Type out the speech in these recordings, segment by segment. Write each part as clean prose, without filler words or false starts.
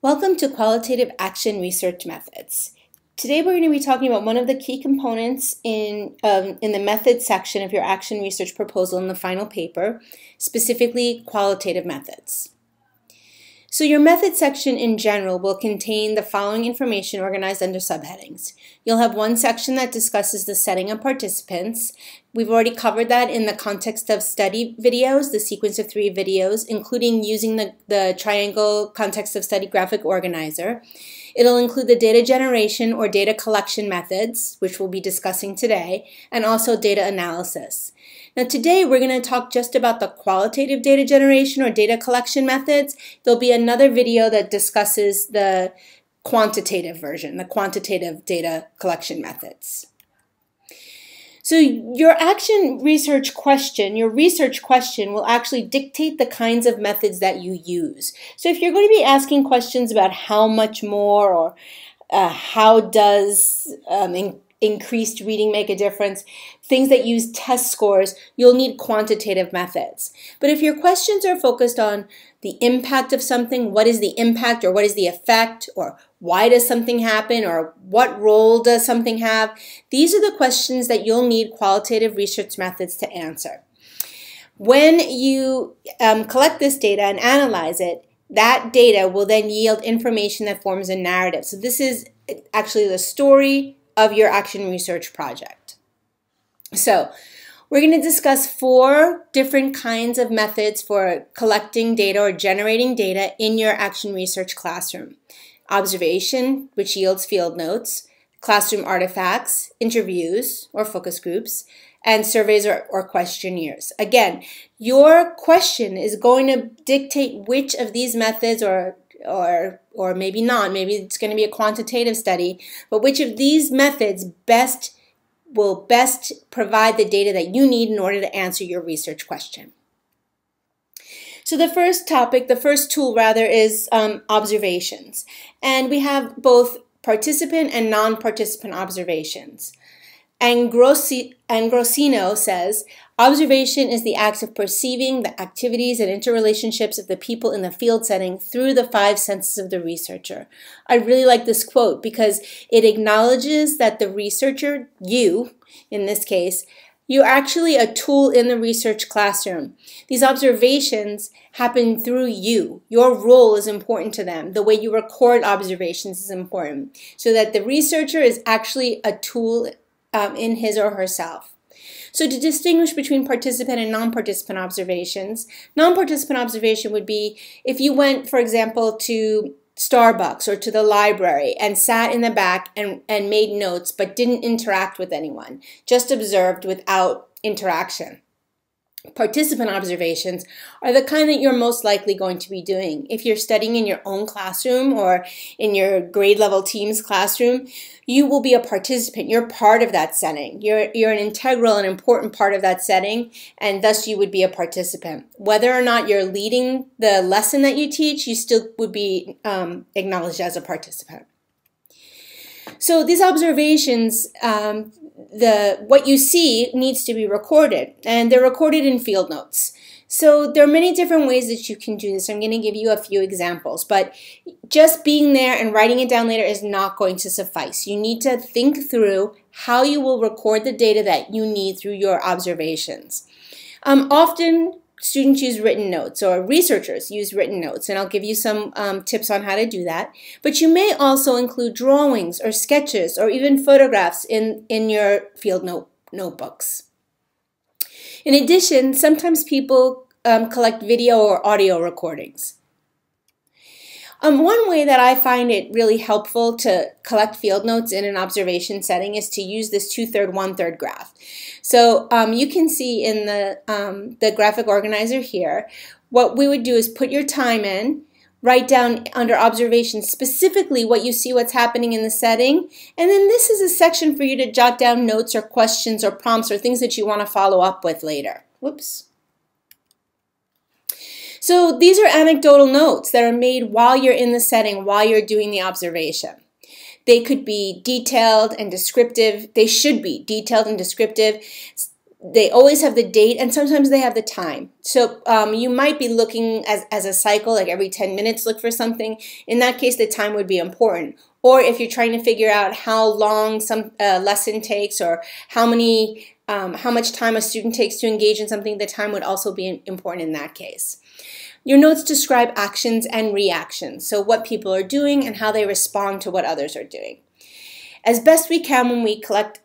Welcome to Qualitative Action Research Methods. Today we're going to be talking about one of the key components in the methods section of your action research proposal in the final paper, specifically qualitative methods. So your method section in general will contain the following information organized under subheadings. You'll have one section that discusses the setting of participants. We've already covered that in the context of study videos, the sequence of 3 videos, including using the triangle context of study graphic organizer. It'll include the data generation or data collection methods, which we'll be discussing today, and also data analysis. Now today we're going to talk just about the qualitative data generation or data collection methods. There'll be another video that discusses the quantitative version, the quantitative data collection methods. So your action research question, your research question will actually dictate the kinds of methods that you use. So if you're going to be asking questions about how much more or how does increased reading make a difference, things that use test scores, you'll need quantitative methods. But if your questions are focused on the impact of something, what is the impact or what is the effect, or why does something happen, or what role does something have, these are the questions that you'll need qualitative research methods to answer. When you collect this data and analyze it, that data will then yield information that forms a narrative. So this is actually the story of your action research project. So we're going to discuss 4 different kinds of methods for collecting data or generating data in your action research classroom. Observation, which yields field notes, classroom artifacts, interviews or focus groups, and surveys or questionnaires. Again, your question is going to dictate which of these methods or maybe not, maybe it's going to be a quantitative study, but which of these methods will best provide the data that you need in order to answer your research question. So the first topic, the first tool rather, is observations. And we have both participant and non-participant observations. Angrosino says, observation is the act of perceiving the activities and interrelationships of the people in the field setting through the 5 senses of the researcher. I really like this quote because it acknowledges that the researcher, you, in this case, you're actually a tool in the research classroom. These observations happen through you. Your role is important to them. The way you record observations is important. So that the researcher is actually a tool in his or herself. So to distinguish between participant and non-participant observations, non-participant observation would be if you went, for example, to Starbucks or to the library and sat in the back and made notes but didn't interact with anyone, just observed without interaction. Participant observations are the kind that you're most likely going to be doing. If you're studying in your own classroom or in your grade level team's classroom, you will be a participant. You're part of that setting. You're an integral and important part of that setting, and thus you would be a participant. Whether or not you're leading the lesson that you teach, you still would be acknowledged as a participant. So these observations, what you see needs to be recorded, and they're recorded in field notes. So there are many different ways that you can do this. I'm going to give you a few examples, but just being there and writing it down later is not going to suffice. You need to think through how you will record the data that you need through your observations. Often students use written notes, or researchers use written notes, and I'll give you some tips on how to do that. But you may also include drawings or sketches or even photographs in your field notebooks. In addition, sometimes people collect video or audio recordings. One way that I find it really helpful to collect field notes in an observation setting is to use this 2/3, 1/3 graph. So you can see in the graphic organizer here, what we would do is put your time in, write down under observations specifically what you see what's happening in the setting, and then this is a section for you to jot down notes or questions or prompts or things that you want to follow up with later. Whoops. So these are anecdotal notes that are made while you're in the setting, while you're doing the observation. They could be detailed and descriptive. They should be detailed and descriptive. They always have the date, and sometimes they have the time. So you might be looking as a cycle, like every 10 minutes look for something. In that case, the time would be important. Or if you're trying to figure out how long some lesson takes, or how much time a student takes to engage in something, the time would also be important in that case. Your notes describe actions and reactions, so what people are doing and how they respond to what others are doing. As best we can when we collect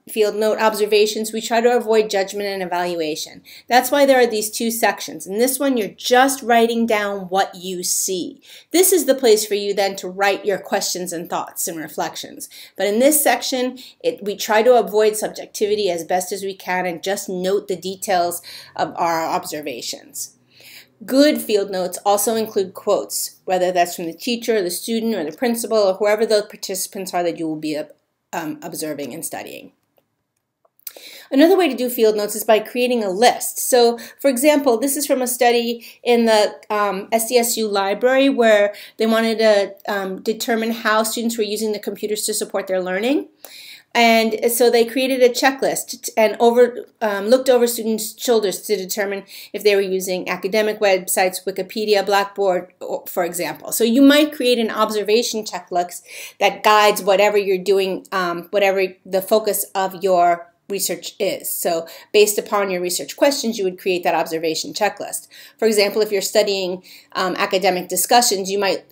field note observations, we try to avoid judgment and evaluation. That's why there are these two sections. In this one, you're just writing down what you see. This is the place for you then to write your questions and thoughts and reflections. But in this section, we try to avoid subjectivity as best as we can and just note the details of our observations. Good field notes also include quotes, whether that's from the teacher, the student, or the principal, or whoever the participants are that you will be observing and studying. Another way to do field notes is by creating a list. So, for example, this is from a study in the SDSU library where they wanted to determine how students were using the computers to support their learning. And so they created a checklist and looked over students' shoulders to determine if they were using academic websites, Wikipedia, Blackboard, for example. So you might create an observation checklist that guides whatever you're doing, whatever the focus of your research is. So based upon your research questions, you would create that observation checklist. For example, if you're studying academic discussions, you might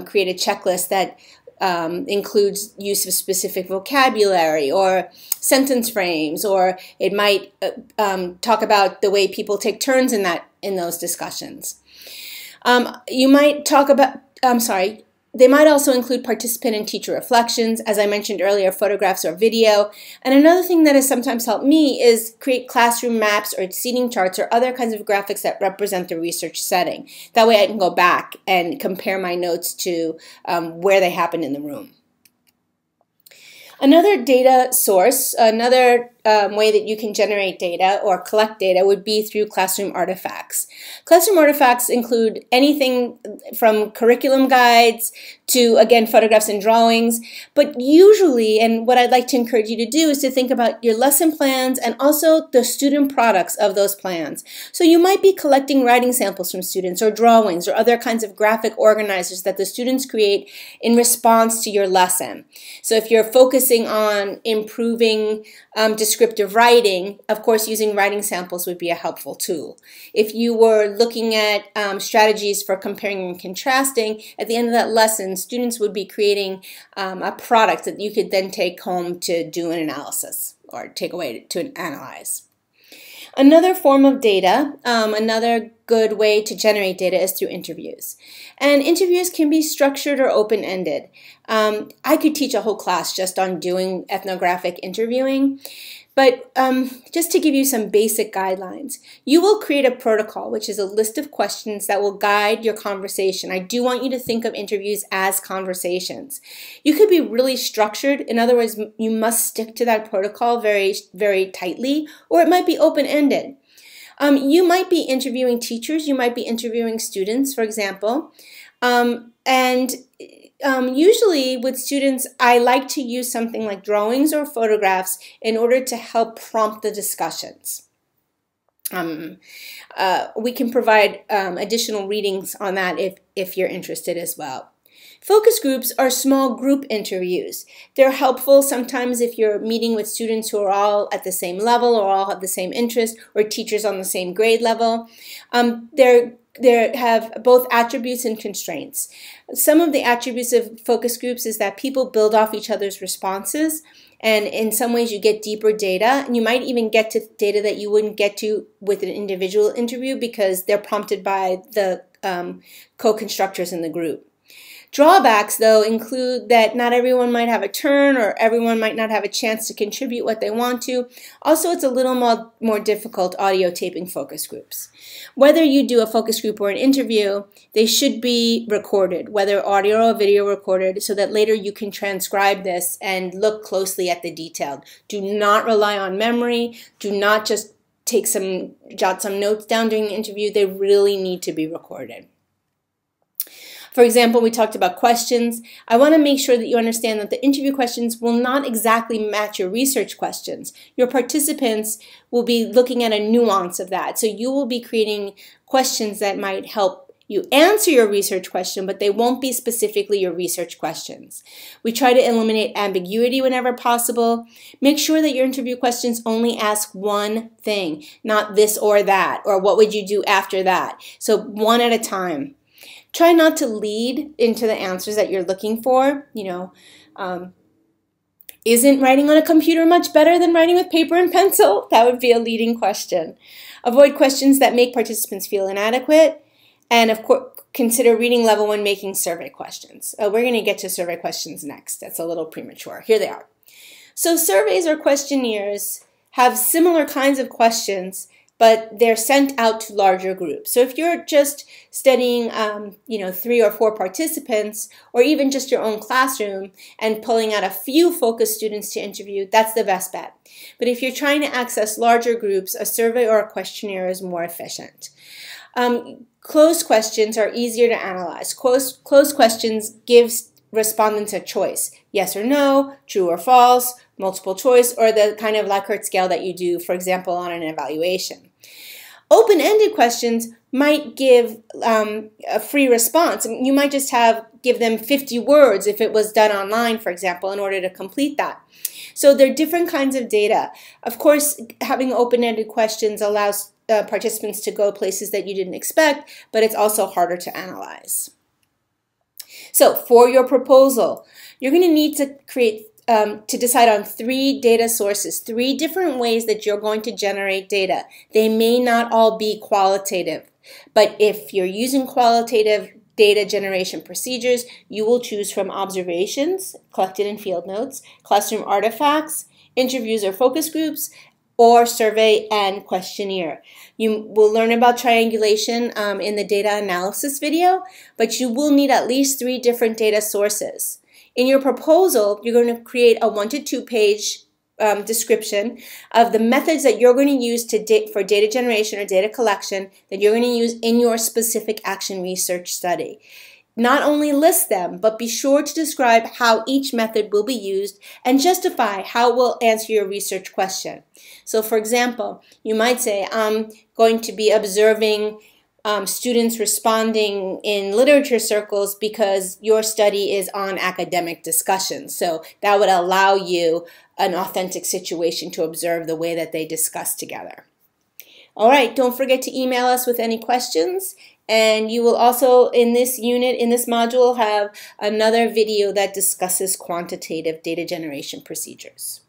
create a checklist that includes use of specific vocabulary or sentence frames, or it might talk about the way people take turns in those discussions. You might talk about, they might also include participant and teacher reflections, as I mentioned earlier, photographs or video. And another thing that has sometimes helped me is create classroom maps or seating charts or other kinds of graphics that represent the research setting. That way I can go back and compare my notes to where they happened in the room. Another data source, another way that you can generate data or collect data would be through classroom artifacts. Classroom artifacts include anything from curriculum guides to, again, photographs and drawings. But usually, and what I'd like to encourage you to do is to think about your lesson plans and also the student products of those plans. So you might be collecting writing samples from students or drawings or other kinds of graphic organizers that the students create in response to your lesson. So if you're focusing on improving descriptive writing, of course, using writing samples would be a helpful tool. If you were looking at strategies for comparing and contrasting, at the end of that lesson, students would be creating a product that you could then take home to do an analysis or take away to analyze. Another form of data, another good way to generate data is through interviews. And interviews can be structured or open-ended. I could teach a whole class just on doing ethnographic interviewing. But just to give you some basic guidelines, you will create a protocol, which is a list of questions that will guide your conversation. I do want you to think of interviews as conversations. You could be really structured. In other words, you must stick to that protocol very, very tightly, or it might be open-ended. You might be interviewing teachers. You might be interviewing students, for example. Usually with students, I like to use something like drawings or photographs in order to help prompt the discussions. We can provide additional readings on that if you're interested as well. Focus groups are small group interviews. They're helpful sometimes if you're meeting with students who are all at the same level or all have the same interest, or teachers on the same grade level. They have both attributes and constraints. Some of the attributes of focus groups is that people build off each other's responses, and in some ways you get deeper data, and you might even get to data that you wouldn't get to with an individual interview because they're prompted by the co-constructors in the group. Drawbacks, though, include that not everyone might have a turn, or everyone might not have a chance to contribute what they want to. Also, it's a little more difficult audio taping focus groups. Whether you do a focus group or an interview, they should be recorded, whether audio or video recorded, so that later you can transcribe this and look closely at the detail. Do not rely on memory. Do not just jot some notes down during the interview. They really need to be recorded. For example, we talked about questions. I want to make sure that you understand that the interview questions will not exactly match your research questions. Your participants will be looking at a nuance of that. So you will be creating questions that might help you answer your research question, but they won't be specifically your research questions. We try to eliminate ambiguity whenever possible. Make sure that your interview questions only ask one thing, not this or that, or what would you do after that. So one at a time. Try not to lead into the answers that you're looking for. Isn't writing on a computer much better than writing with paper and pencil? That would be a leading question. Avoid questions that make participants feel inadequate. And of course, consider reading level when making survey questions. We're going to get to survey questions next. That's a little premature. Here they are. So surveys or questionnaires have similar kinds of questions, but they're sent out to larger groups. So if you're just studying, 3 or 4 participants, or even just your own classroom and pulling out a few focus students to interview, that's the best bet. But if you're trying to access larger groups, a survey or a questionnaire is more efficient. Closed questions are easier to analyze. Closed questions gives respondents a choice. Yes or no, true or false, multiple choice, or the kind of Likert scale that you do, for example, on an evaluation. Open-ended questions might give a free response. You might just give them 50 words if it was done online, for example, in order to complete that. So there are different kinds of data. Of course, having open-ended questions allows participants to go places that you didn't expect, but it's also harder to analyze. So for your proposal, you're going to need to to decide on 3 data sources, 3 different ways that you're going to generate data. They may not all be qualitative, but if you're using qualitative data generation procedures, you will choose from observations collected in field notes, classroom artifacts, interviews or focus groups, or survey and questionnaire. You will learn about triangulation in the data analysis video, but you will need at least 3 different data sources. In your proposal, you're going to create a 1 to 2 page description of the methods that you're going to use for data generation or data collection that you're going to use in your specific action research study. Not only list them, but be sure to describe how each method will be used and justify how it will answer your research question. So for example, you might say, I'm going to be observing students responding in literature circles because your study is on academic discussion. So that would allow you an authentic situation to observe the way that they discuss together. All right, don't forget to email us with any questions. And you will also, in this unit, in this module, have another video that discusses quantitative data generation procedures.